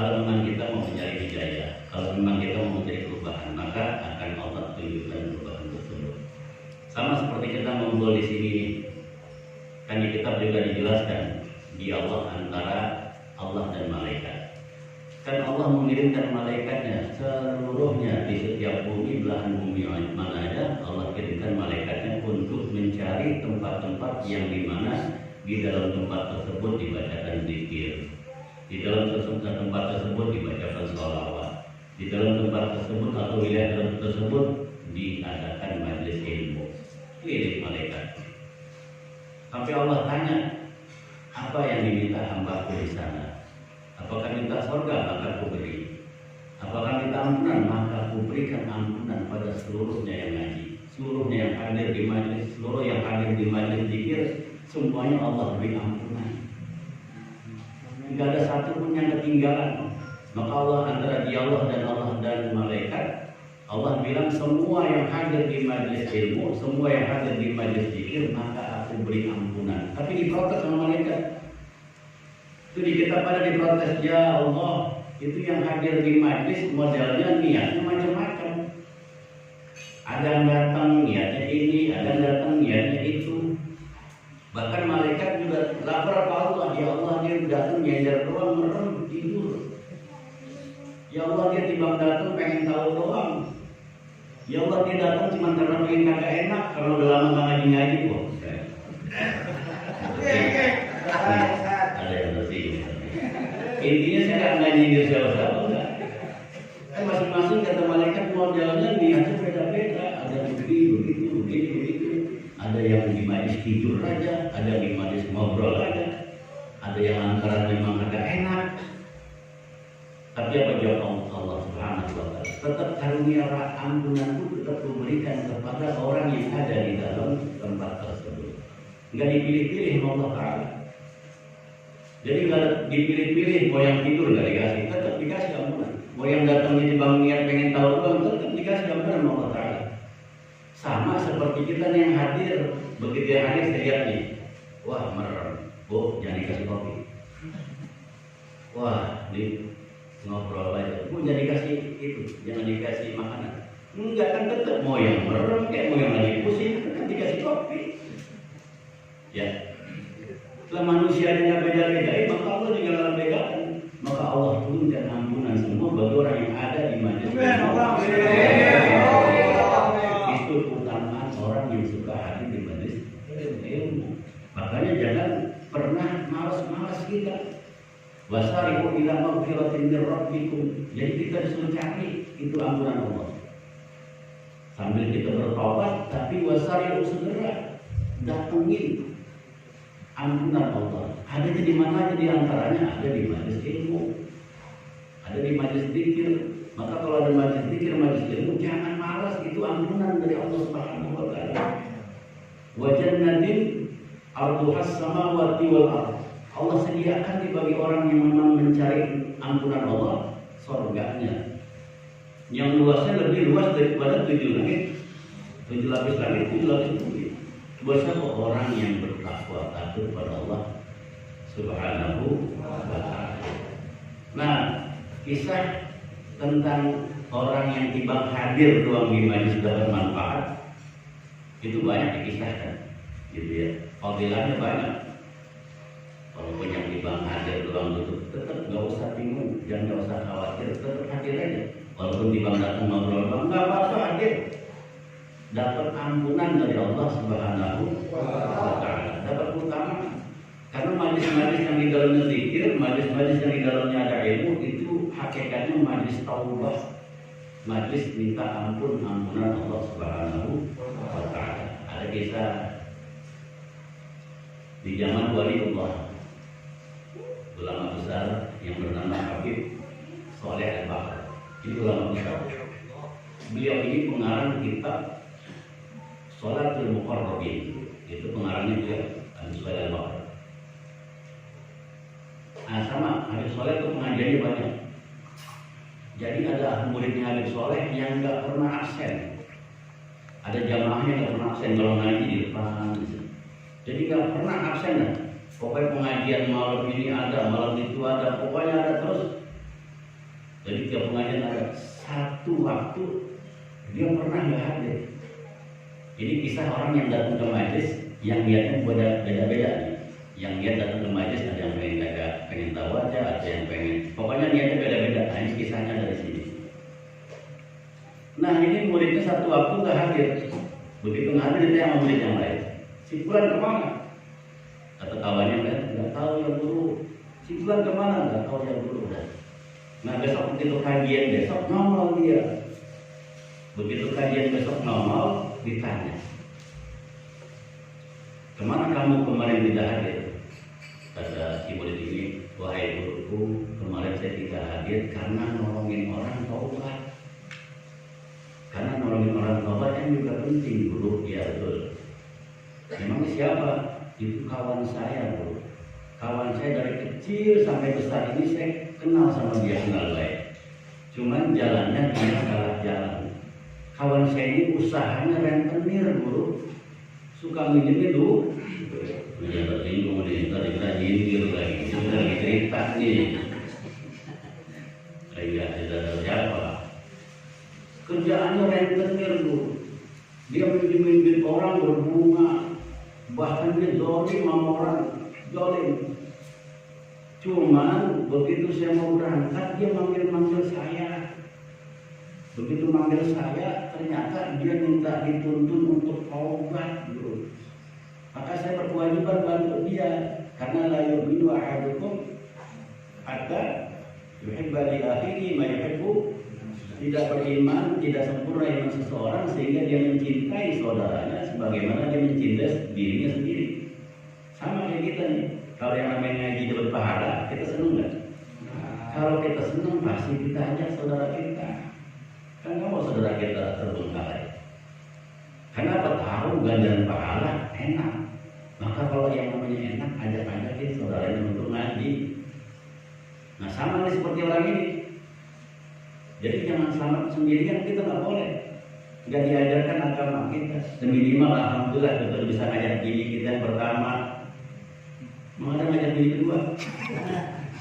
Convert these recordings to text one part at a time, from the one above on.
Kalau memang kita mau mencari hidayah, kalau memang kita mau mencari perubahan, maka akan Allah tunjukkan perubahan tersebut. Sama seperti kita ngumpul di sini, kan di kitab juga dijelaskan dialog antara Allah dan malaikat. Kan Allah mengirimkan malaikatnya seluruhnya di setiap bumi, belahan bumi mana aja, Allah kirimkan malaikatnya untuk mencari tempat-tempat yang dimana di dalam tempat tersebut dibacakan zikir, di dalam tempat tersebut dibacakan sholawat, di dalam tempat tersebut atau wilayah tersebut diadakan majelis ilmu. Kirim malaikat. Sampai Allah tanya, apa yang diminta hambaku di sana? Apakah minta surga, maka aku beri. Apakah minta ampunan, maka aku berikan ampunan pada seluruhnya yang ngaji, seluruhnya yang hadir di majelis, seluruh yang hadir di majelis zikir, semuanya Allah beri ampunan. Tidak ada satu pun yang ketinggalan. Maka Allah antara Allah dan malaikat, Allah bilang semua yang hadir di majelis ilmu, semua yang hadir di majelis zikir, maka aku beri ampunan. Tapi diprotes sama malaikat. Itu di kitab ada diprotes, ya Allah, itu yang hadir di majlis modelnya niatnya macam-macam. Ada yang datang niatnya ini, ada yang datang niatnya itu. Bahkan malaikat juga lapor ke Allah, ya Allah dia datang nyender doang, merem tidur. Ya Allah dia tiba datang pengen tahu doang. Ya Allah dia datang cuma karena pengen kagak enak, kalau udah lama nggak ngaji kok. Ada yang bersih. Intinya saya nggak nyindir siapa-siapa enggak. Kan masing-masing kata malaikat modelnya niatnya beda-beda. Ada begitu. Ada yang di majlis tidur aja, ada di majlis ngobrol aja, ada yang antara memang agak enak. Tapi apa jawab Allah Subhanahu wa Ta'ala? Tetap karunia ampunanku tetap kuberikan kepada orang yang ada di dalam tempat tersebut. Enggak dipilih-pilih Allah Ta'ala. Jadi nggak dipilih-pilih, mau yang tidur nggak dikasih, tetap dikasih ampunan. Mau yang datang di bang niat pengen tahu doang, tetap dikasih ampunan Allah Ta'ala. Sama seperti kita nih yang hadir, begitu yang hadir saya lihat nih, wah merem, jangan dikasih kopi. Wah, di ngobrol aja, jangan dikasih itu, jangan dikasih makanan. Enggak, kan tetap mau yang merem, kayak mau yang lagi pusing, tetap dikasih kopi. Ya. Setelah manusianya beda-beda, maka Allah juga dalam bedakan. Maka Allah turunkan ampunan semua bagi orang yang ada di majelis. Itu keutamaan orang yang suka hadir di majelis ilmu. Makanya jangan pernah malas-malas kita. Wasari'u ila maghfiratin min rabbikum. Jadi kita disuruh cari itu ampunan Allah. Sambil kita bertobat, tapi wasari'u segera datengin ampunan Allah. Ada di mana aja, di antaranya ada di majelis ilmu, ada di majelis zikir. Maka kalau ada majelis zikir, majelis ilmu, jangan malas, itu ampunan dari Allah Subhanahu wa Ta'ala. Wa jannatin arduhas samawati wal ardh. Allah sediakan bagi orang yang memang mencari ampunan Allah surganya yang luasnya lebih luas daripada 7 langit, 7 lapis langit, 7 lapis bumi. Buat siapa? Orang yang bertakwa takut pada Allah Subhanahu wa Ta'ala. Nah, kisah tentang orang yang tiba hadir doang di majelis dapat manfaat itu banyak dikisahkan, gitu ya. Fadilahnya banyak. Walaupun yang tiba hadir doang itu tetap nggak usah bingung, jangan nggak usah khawatir, tetap hadir aja. Walaupun tiba datang ngobrol bang, nggak apa-apa hadir. Dapat ampunan dari Allah Subhanahu wa Ta'ala, dapat keutamaan. Karena majlis-majlis yang di dalamnya zikir, majlis-majlis yang di dalamnya ada ilmu, itu hakikatnya majlis taubah, majlis minta ampunan Allah Subhanahu wa Ta'ala. Ada kisah di zaman waliullah, ulama besar yang bernama Habib Soleh Al-Bakar. Ini ulama besar. Beliau ini pengarang kitab Sholatul Muqarrabin, itu pengarangnya juga Habib Soleh Al-Bakar. Nah sama, Habib Soleh itu pengajiannya banyak. Jadi ada muridnya Habib Soleh yang nggak pernah absen. Ada jamaahnya nggak pernah absen kalau ngaji di depan. Jadi nggak pernah absen lah. Pokoknya pengajian malam ini ada, malam itu ada, pokoknya ada terus. satu waktu dia pernah nggak hadir. Ini kisah orang yang datang ke majelis yang niatnya beda-beda nih. Yang niat datang ke majelis ada yang pengen tahu aja, ada yang pengen, pokoknya niatnya beda-beda. Nah, ini kisahnya dari sini. Nah, ini muridnya satu waktu nggak hadir. Begitu nggak hadir dia sama murid yang lain. Si Fulan kemana? Kata kawannya kan, nggak tahu ya guru. Si Fulan kemana? Nggak tahu ya guru. Nah, besok begitu kajian besok nongol dia. Begitu kajian besok nongol, ditanya, kemana kamu kemarin tidak hadir? Kata si murid ini, wahai guruku, kemarin saya tidak hadir karena nolongin orang taubat. Karena nolongin orang taubat kan juga penting, guru. Ya betul. Memang siapa? Itu kawan saya, guru. Kawan saya dari kecil sampai besar ini saya kenal sama dia, kenal baik. Cuman jalannya dia salah jalan. Kawan saya ini usahanya rentenir, guru. Suka minjemin dulu. Ya tersinggung nih, tadi kita nyindir lagi. Sudah lagi cerita nih. Iya, tidak ada siapa. Kerjaannya rentenir, guru. Dia minjemin orang berbunga. Bahkan dia zolim sama orang. Zolim. Cuman begitu saya mau berangkat dia manggil saya. Begitu manggil saya ternyata dia minta dituntun untuk taubat, bro. Maka saya berkewajiban bantu dia karena la yu'minu ahadukum hatta yuhibba li akhihi ma yuhibbu. Tidak beriman, tidak sempurna iman seseorang sehingga dia mencintai saudaranya sebagaimana dia mencintai dirinya sendiri. Sama kayak kita nih. Kalau yang namanya ngaji dapat pahala, kita senang nggak? Kalau kita senang, pasti kita ajak saudara kita. Kan nggak mau saudara kita terbengkalai. Kenapa? Tahu ganjaran pahala enak. Maka kalau yang namanya enak, ajak-ajakin saudaranya untuk ngaji. Nah, sama nih seperti orang ini. Jadi jangan selamat sendirian, kita nggak boleh. Nggak diajarkan agama kita. Seminimal alhamdulillah kita bisa ngajak diri kita yang pertama. Mau ada ngajak diri kedua?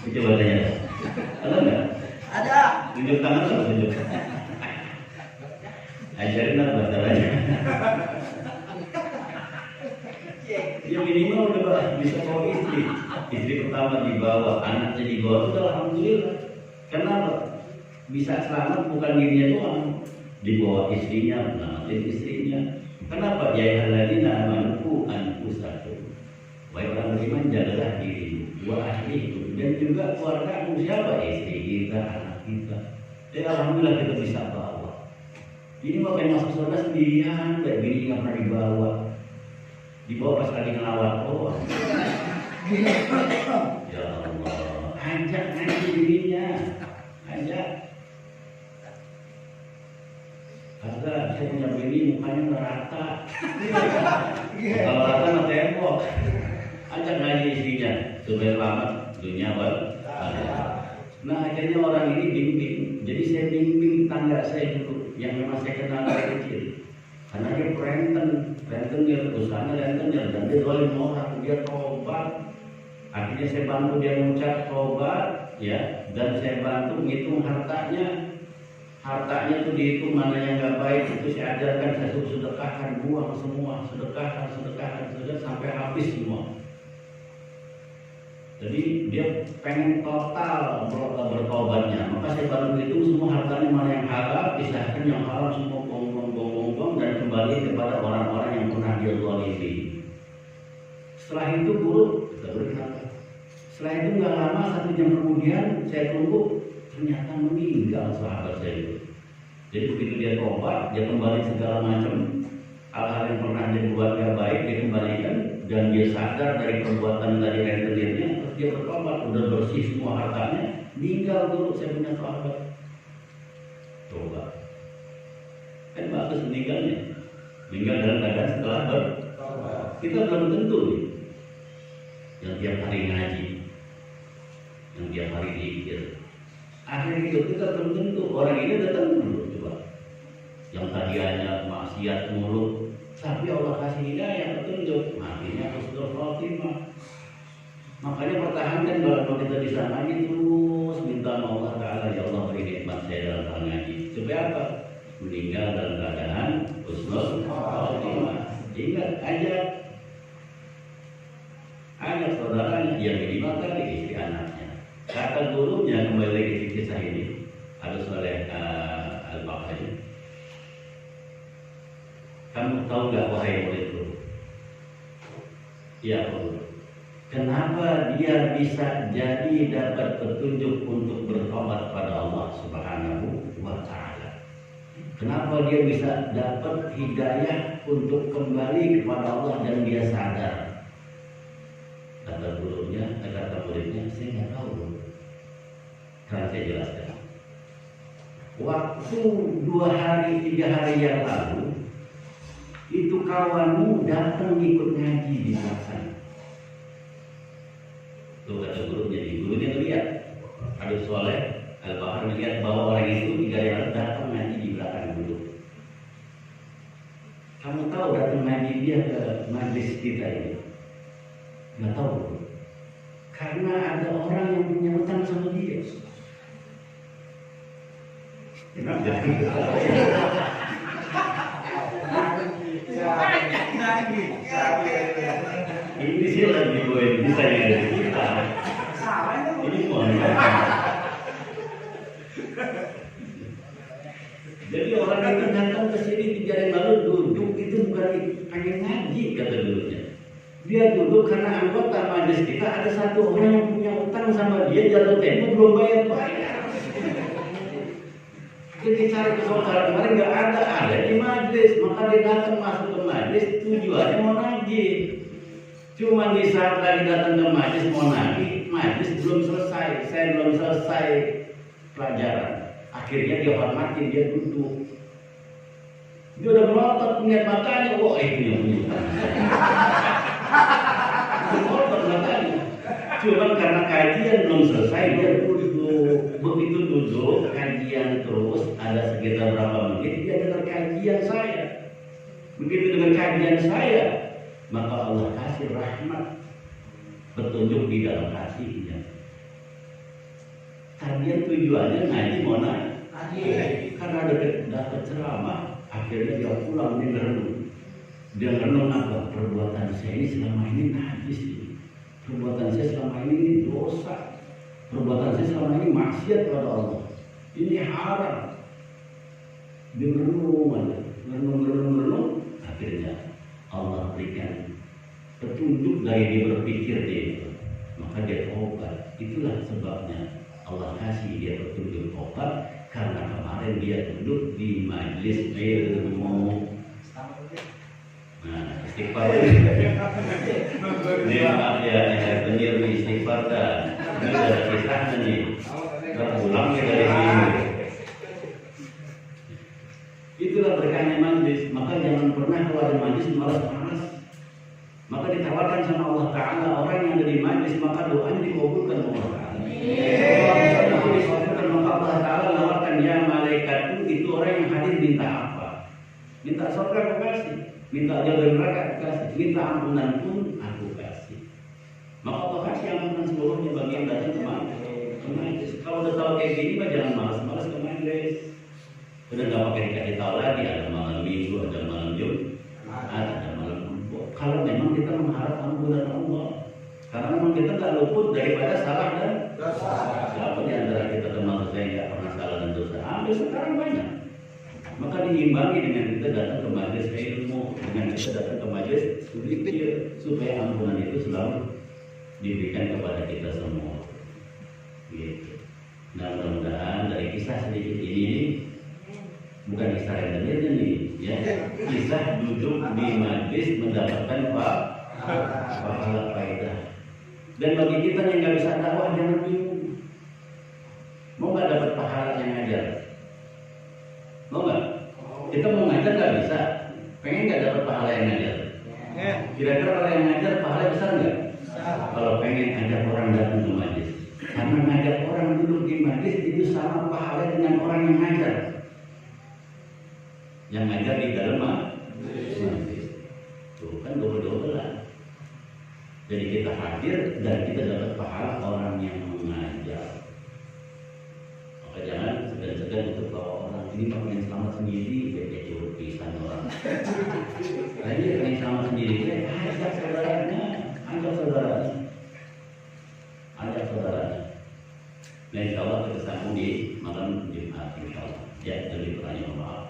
Coba tanya. Ada nggak? Ada. Tunjuk tangan atau tunjuk? Ajarin apa caranya? Ya minimal udah bisa bawa istri. Istri pertama dibawa, anaknya dibawa, itu alhamdulillah. Kenapa? Bisa selamat bukan dirinya doang, dibawa istrinya, menyelamatin istrinya. Kenapa? Ya alladzina amanu anfusakum. Wahai orang beriman, jagalah dirimu, wa ahlikum, dan juga keluargamu. Siapa? Istri kita, anak kita. Jadi alhamdulillah kita bisa bawa. Ini mau pengen masuk surga sendirian, kayak gini nggak pernah dibawa. Dibawa pas lagi ngelawat. Oh, ya Allah, ajak nanti dirinya, ajak. Karena saya punya bini mukanya nggak rata. Kalau rata nggak tembok. Ajak ngaji istrinya supaya selamat dunia Nah akhirnya orang ini bimbing. Jadi saya bimbing tangga saya dulu yang memang saya kenal dari kecil. Karena dia rentenir, usahanya rentenir, dan dia zalim orang, dia tobat. Akhirnya saya bantu dia mengucap tobat, ya, dan saya bantu menghitung hartanya. Hartanya itu dihitung mana yang nggak baik, itu saya ajarkan, saya suruh sedekahkan, buang semua, sedekahkan, sampai habis semua. Jadi dia pengen total bertobatnya, maka saya bantu itu semua hartanya mana yang halal, pisahkan yang halal semua gong dan kembali kepada orang-orang yang pernah dia zalimi. Setelah itu buruk, kita berkata. Setelah itu nggak lama, 1 jam kemudian saya tunggu, ternyata meninggal sahabat saya itu. Jadi begitu dia tobat, dia kembali segala macam hal-hal yang pernah dia buat gak baik, dia kembalikan, dan dia sadar dari perbuatan tadi rentenirnya, terus dia bertobat, udah bersih semua hartanya, meninggal dulu. Saya punya sahabat. Coba, kan bagus meninggalnya, meninggal dalam keadaan setelah bertobat. Kita belum tentu nih, yang tiap hari ngaji, yang tiap hari zikir. Akhir hidup kita belum tentu. Orang ini datang dulu coba, yang tadinya maksiat mulu, tapi Allah kasih hidayah petunjuk, matinya husnul khotimah. Makanya pertahankan kalau kita bisa ngaji terus, minta sama Allah Taala, ya Allah beri nikmat saya dalam hal ngaji. supaya apa? Meninggal dalam keadaan husnul khotimah. Ingat, ajak saudaranya, yang minimal kali istri anaknya. Kata gurunya, kembali lagi ke kisah ini, harus oleh Al-Baqarah. Kamu tahu gak wahai muridku? Ya Allah, kenapa dia bisa jadi dapat petunjuk untuk bertobat pada Allah Subhanahu wa Ta'ala? Kenapa dia bisa dapat hidayah untuk kembali kepada Allah dan dia sadar? Kata gurunya, kata muridnya, saya nggak tahu. Karena saya jelaskan. Waktu 2 hari 3 hari yang lalu, itu kawanmu datang ikut ngaji di sana. Tuh kata gurunya lihat. Habib Soleh Al-Bahar melihat bahwa orang itu 3 hari lalu datang ngaji di belakang guru. Kamu tahu datang ngaji dia ke majlis kita ini? Nggak tahu. Karena ada orang yang punya utang sama dia. Kenapa? Ini sih lagi gue bisa yang dari kita. Ini mohon. Jadi orang yang datang ke sini 3 hari lalu duduk itu bukan pengen ngaji kata gurunya. Dia duduk karena anggota majelis kita ada 1 orang yang punya utang sama dia jatuh tempo belum bayar. Jadi cari ke saudara kemarin nggak ada di majelis, maka dia datang masuk ke majelis tujuannya mau ngaji. Cuma di saat lagi datang ke majelis mau ngaji, majelis belum selesai, saya belum selesai pelajaran. Akhirnya dia hormatin, dia duduk. Dia udah melotot lihat matanya, wah itu yang punya. Melotot matanya. Cuma karena kajian belum selesai dia duduk. Begitu duduk kajian terus ada sekitar berapa menit dia dengar kajian saya. Begitu dengan kajian saya, maka Allah kasih rahmat petunjuk di dalam hatinya. Tadian tujuannya ngaji mau naik, karena ada dapat ceramah, akhirnya dia pulang dia merenung. Dia merenung apa? Perbuatan saya ini selama ini najis ini. Perbuatan saya selama ini dosa. Perbuatan saya selama ini maksiat kepada Allah. Ini haram. Dia merenung. Akhirnya Allah berikan petunjuk dari dia berpikir dia itu. Maka dia tobat. Itulah sebabnya Allah kasih dia petunjuk tobat. Karena kemarin dia duduk di majelis ilmu. Nah, istighfar ini maaf ya, penyiar istighfar dah. Ini ada kisahnya nih, terulang dari sini. Itulah berkahnya majlis. Maka jangan pernah kalau ada majlis malas-malas. Maka ditawarkan sama Allah Ta'ala orang yang ada di majlis, maka doanya dikabulkan oleh Allah Ta'ala. Kalau dikabulkan maka Allah Ta'ala nawarkan ya malaikat itu orang yang hadir minta apa? Minta surga aku kasih. Minta jauh dari neraka kasih, minta ampunan pun aku kasih. Maka Allah kasih ampunan seluruhnya bagi yang datang ke majlis. Kalau udah tahu kayak gini, mah jangan malas-malas ke majlis. Udah nggak pakai dikasih tahu lagi ada malam minggu, ada malam Jumat, ada malam Minggu. Kalau memang kita mengharap ampunan Allah, karena memang kita nggak luput daripada salah dan dosa. Siapa di antara kita termasuk saya nggak pernah salah dan dosa? Hampir sekarang banyak. Maka diimbangi dengan kita datang ke majelis ilmu, dengan kita datang ke majelis zikir, supaya ampunan itu selalu diberikan kepada kita semua. Gitu. Nah, mudah-mudahan dari kisah sedikit ini bukan kisah rendah nih, ya. Kisah duduk di majelis mendapatkan pahala faedah. Dan bagi kita yang nggak bisa dakwah jangan bingung. Mau nggak dapat pahala yang ngajar? Mau nggak? Kita mau ngajar nggak bisa. Pengen nggak dapat pahala yang ngajar? Kira-kira kalau yang ngajar pahala besar nggak? Kalau pengen ajak orang datang ke majlis. Karena ngajak orang duduk di majlis itu sama pahala dengan orang yang ngajar. Yang ngajar di dalam majlis. Tuh kan double-doublean. Jadi kita hadir dan kita dapat pahala orang yang mengajar. Maka jangan segan-segan untuk bawa orang ini pengen selamat sendiri, dia curut pisan orang. Nah dia pengen selamat sendiri, ajak saudaranya, ajak saudaranya, ajak saudaranya. Nah insya Allah kita sambung di malam Jumat insya Allah. Ya, jadi pertanyaan maaf.